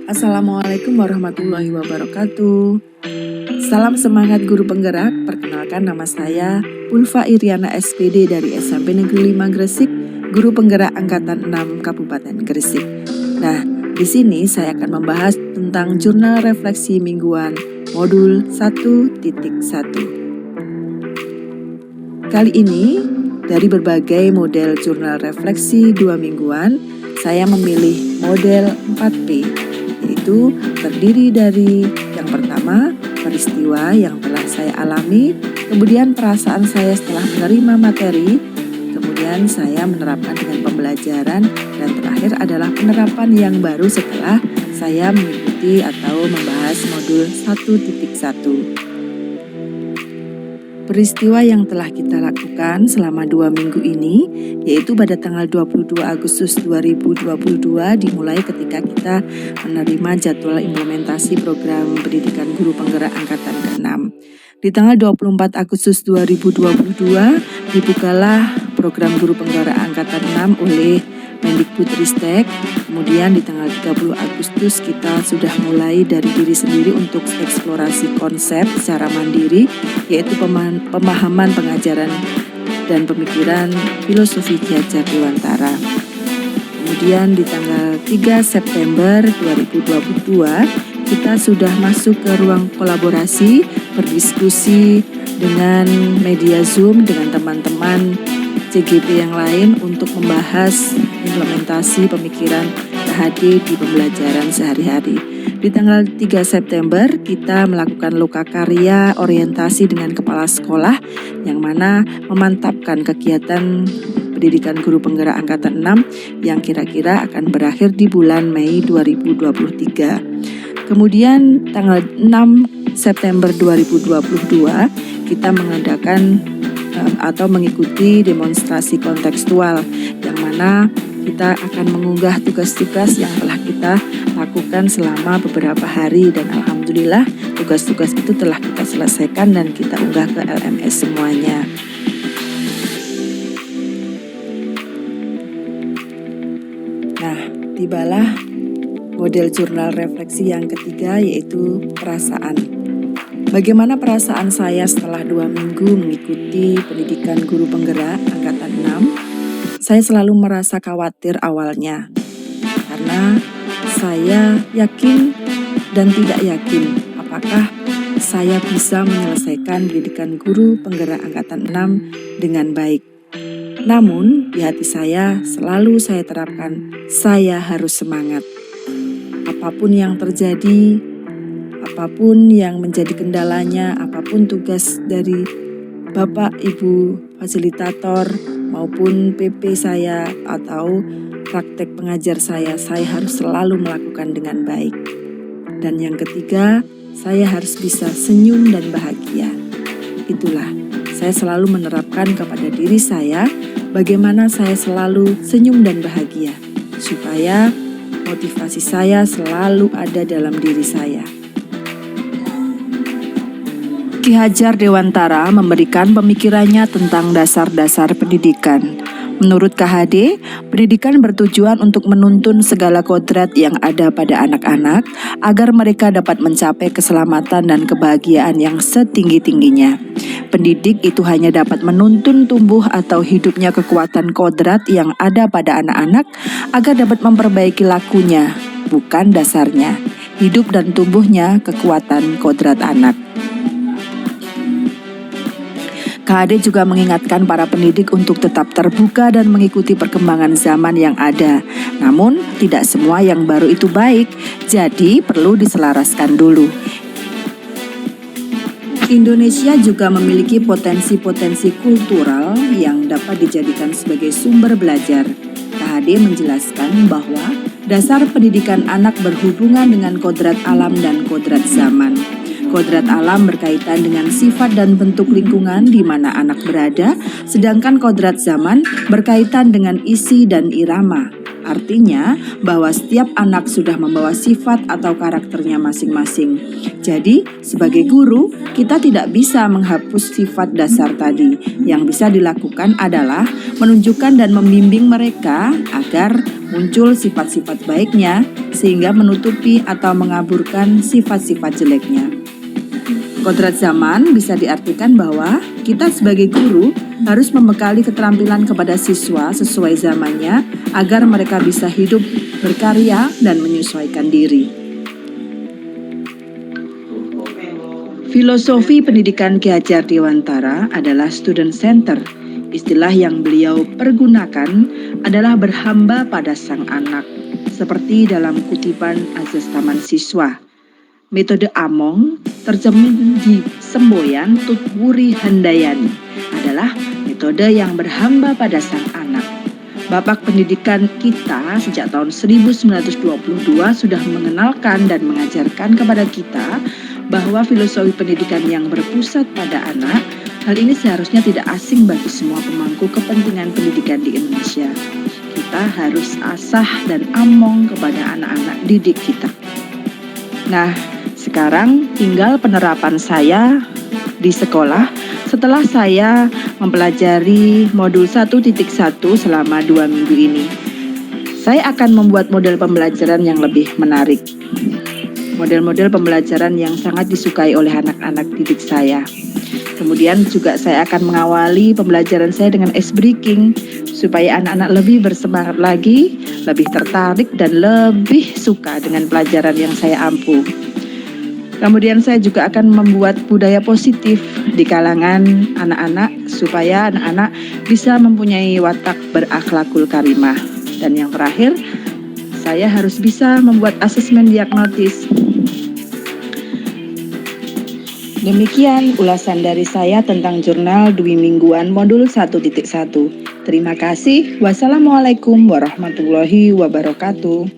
Assalamualaikum warahmatullahi wabarakatuh. Salam semangat guru penggerak. Perkenalkan, nama saya Ulfa Iriana SPD dari SMP Negeri 5 Gresik, guru penggerak angkatan 6 Kabupaten Gresik. Nah, di sini saya akan membahas tentang jurnal refleksi mingguan modul 1.1. Kali ini dari berbagai model jurnal refleksi 2 mingguan, saya memilih model 4P, yaitu terdiri dari yang pertama, peristiwa yang telah saya alami, kemudian perasaan saya setelah menerima materi, kemudian saya menerapkan dengan pembelajaran, dan terakhir adalah penerapan yang baru setelah saya mengikuti atau membahas modul 1.1. Peristiwa yang telah kita lakukan selama 2 minggu ini, yaitu pada tanggal 22 Agustus 2022 dimulai ketika kita menerima jadwal implementasi program pendidikan guru penggerak angkatan ke-6. Di tanggal 24 Agustus 2022 dibukalah program guru penggerak angkatan 6 oleh Mendikbudristek. Kemudian di tanggal 30 Agustus kita sudah mulai dari diri sendiri untuk eksplorasi konsep secara mandiri, yaitu pemahaman pengajaran dan pemikiran filosofi Ki Hajar Dewantara. Kemudian di tanggal 3 September 2022 kita sudah masuk ke ruang kolaborasi, berdiskusi dengan media Zoom dengan teman-teman CGP yang lain untuk membahas implementasi pemikiran KHD di pembelajaran sehari-hari. Di tanggal 3 September kita melakukan lokakarya orientasi dengan kepala sekolah yang mana memantapkan kegiatan pendidikan guru penggerak angkatan 6 yang kira-kira akan berakhir di bulan Mei 2023. Kemudian tanggal 6 September 2022 kita mengadakan atau mengikuti demonstrasi kontekstual yang mana kita akan mengunggah tugas-tugas yang telah kita lakukan selama beberapa hari, dan alhamdulillah tugas-tugas itu telah kita selesaikan dan kita unggah ke LMS semuanya. Nah, tibalah model jurnal refleksi yang ketiga, yaitu perasaan. Bagaimana perasaan saya setelah 2 minggu mengikuti pendidikan guru penggerak angkatan 6? Saya selalu merasa khawatir awalnya, karena saya yakin dan tidak yakin apakah saya bisa menyelesaikan pendidikan guru penggerak angkatan 6 dengan baik. Namun di hati saya selalu saya terapkan, saya harus semangat. Apapun yang terjadi, apapun yang menjadi kendalanya, apapun tugas dari Bapak Ibu fasilitator maupun PP saya atau praktek pengajar saya harus selalu melakukan dengan baik. Dan yang ketiga, saya harus bisa senyum dan bahagia. Itulah, saya selalu menerapkan kepada diri saya bagaimana saya selalu senyum dan bahagia, supaya motivasi saya selalu ada dalam diri saya. Ki Hajar Dewantara memberikan pemikirannya tentang dasar-dasar pendidikan. Menurut KHD, pendidikan bertujuan untuk menuntun segala kodrat yang ada pada anak-anak agar mereka dapat mencapai keselamatan dan kebahagiaan yang setinggi-tingginya. Pendidik itu hanya dapat menuntun tumbuh atau hidupnya kekuatan kodrat yang ada pada anak-anak agar dapat memperbaiki lakunya, bukan dasarnya, hidup dan tumbuhnya kekuatan kodrat anak. KHD juga mengingatkan para pendidik untuk tetap terbuka dan mengikuti perkembangan zaman yang ada. Namun, tidak semua yang baru itu baik, jadi perlu diselaraskan dulu. Indonesia juga memiliki potensi-potensi kultural yang dapat dijadikan sebagai sumber belajar. KHD menjelaskan bahwa dasar pendidikan anak berhubungan dengan kodrat alam dan kodrat zaman. Kodrat alam berkaitan dengan sifat dan bentuk lingkungan di mana anak berada, sedangkan kodrat zaman berkaitan dengan isi dan irama Artinya bahwa setiap anak sudah membawa sifat atau karakternya masing-masing. Jadi, sebagai guru, kita tidak bisa menghapus sifat dasar tadi. Yang bisa dilakukan adalah menunjukkan dan membimbing mereka agar muncul sifat-sifat baiknya sehingga menutupi atau mengaburkan sifat-sifat jeleknya. Kodrat zaman bisa diartikan bahwa kita sebagai guru harus membekali keterampilan kepada siswa sesuai zamannya agar mereka bisa hidup, berkarya, dan menyesuaikan diri. Filosofi pendidikan Ki Hajar Dewantara adalah student center. Istilah yang beliau pergunakan adalah berhamba pada sang anak, seperti dalam kutipan Azas Taman Siswa. Metode Among tercermin di semboyan Tutwuri Handayani adalah metode yang berhamba pada sang anak. Bapak pendidikan kita sejak tahun 1922 sudah mengenalkan dan mengajarkan kepada kita bahwa filosofi pendidikan yang berpusat pada anak, hal ini seharusnya tidak asing bagi semua pemangku kepentingan pendidikan di Indonesia. Kita harus asah dan among kepada anak-anak didik kita. Nah, sekarang tinggal penerapan saya di sekolah setelah saya mempelajari modul 1.1 selama 2 minggu ini. Saya akan membuat model pembelajaran yang lebih menarik. Model-model pembelajaran yang sangat disukai oleh anak-anak didik saya. Kemudian juga saya akan mengawali pembelajaran saya dengan ice breaking supaya anak-anak lebih bersemangat lagi, lebih tertarik dan lebih suka dengan pelajaran yang saya ampu. Kemudian saya juga akan membuat budaya positif di kalangan anak-anak supaya anak-anak bisa mempunyai watak berakhlakul karimah. Dan yang terakhir, saya harus bisa membuat asesmen diagnotis. Demikian ulasan dari saya tentang jurnal Dwi Mingguan modul 1.1. Terima kasih. Wassalamualaikum warahmatullahi wabarakatuh.